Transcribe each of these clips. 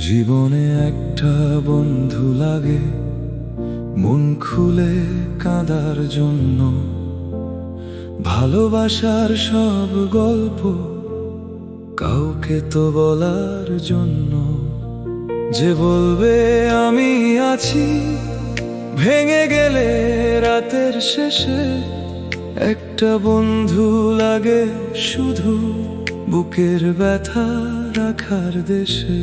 জীবনে একটা বন্ধু লাগে মন খুলে কাঁদার জন্য, ভালোবাসার সব গল্প কাউকে তো বলার জন্য। যে বলবে আমি আছি ভেঙে গেলে রাতের শেষে, একটা বন্ধু লাগে শুধু বুকের ব্যথা রাখার দেশে।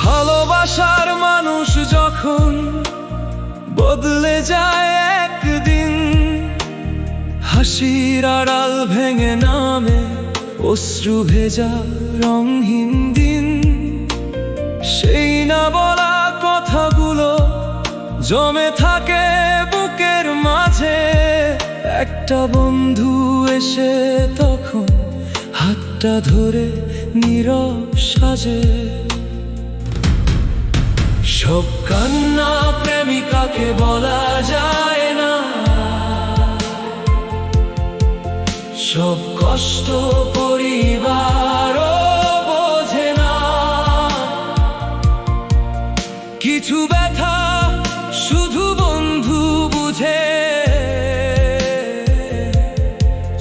ভালোবাসার মানুষ যখন বদলে যায় একদিন, হাসির আড়াল ভেঙে নামে অশ্রু ভেজা রঙহীন দিন। সেই না বলা কথাগুলো জমে থাকে বুকের মাঝে, একটা বন্ধু এসে তখন হাতটা ধরে নীরব সাজে। সব কান্না প্রেমিকাকে বলা যায় না, সব কষ্ট পরিবারও বোঝে না। কিছু ব্যথা শুধু বন্ধু বুঝে,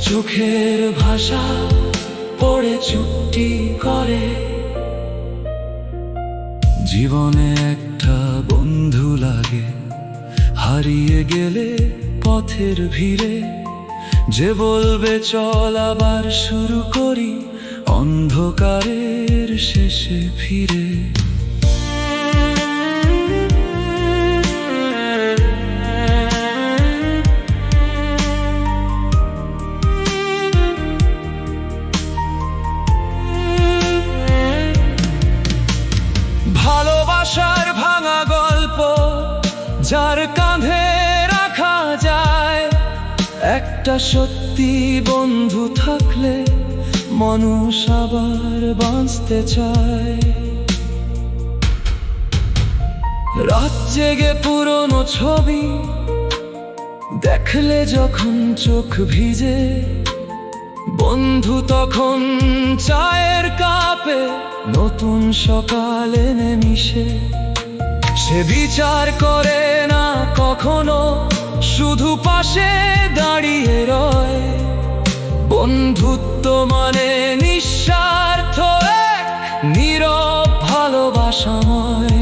চোখের ভাষা পড়ে চুপটি করে। জীবনে একটা বন্ধু লাগে হারিয়ে গেলে পথের ভিড়ে, যে বলবে চল আবার শুরু করি অন্ধকারের শেষে ফিরে। ভালোবাসার ভাঙা গল্প যার কাঁধে রাখা যায়, একটা সত্যি বন্ধু থাকলে মানুষ আবার বাঁচতে চায়। রাত জেগে পুরনো ছবি দেখলে যখন চোখ ভিজে, বন্ধু তখন চায়ের কাপে নতুন সকাল এনে মিশে। সে বিচার করে না কখনো, শুধু পাশে দাঁড়িয়ে রয়। বন্ধুত্ব মানে নিঃস্বার্থ এক নীরব ভালোবাসাময়।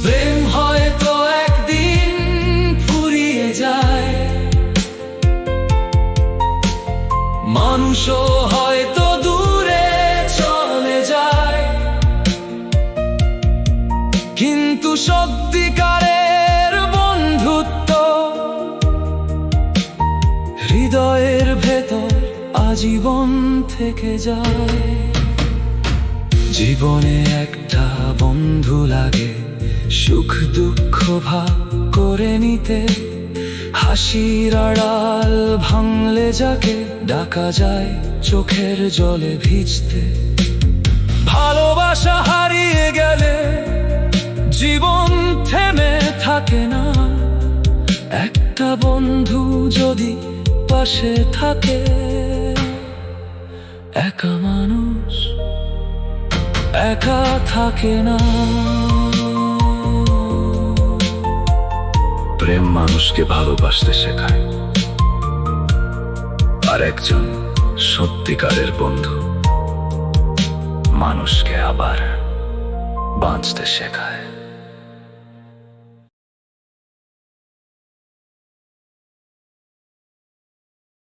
প্রেম হয়তো একদিন ফুরিয়ে যায়, মানুষও হয়তো দূরে চলে যায়, কিন্তু সত্যিকারের বন্ধুত্ব হৃদয়ের ভেতর আজীবন থেকে যায়। জীবনে একটা বন্ধু লাগে সুখ দুঃখ ভাগ করে নিতে, হাসির আড়াল ভাঙলে যাকে ডাকা যায় চোখের জলে ভিজতে। ভালোবাসা হারিয়ে গেলে জীবন থেমে থাকে না, একটা বন্ধু যদি পাশে থাকে, একা মানুষ একা থাকে না। প্রেম মানুষকে ভালোবাসতে শেখায়, আর একজন সত্যিকারের বন্ধু মানুষকে আবার বাঁচতে শেখায়।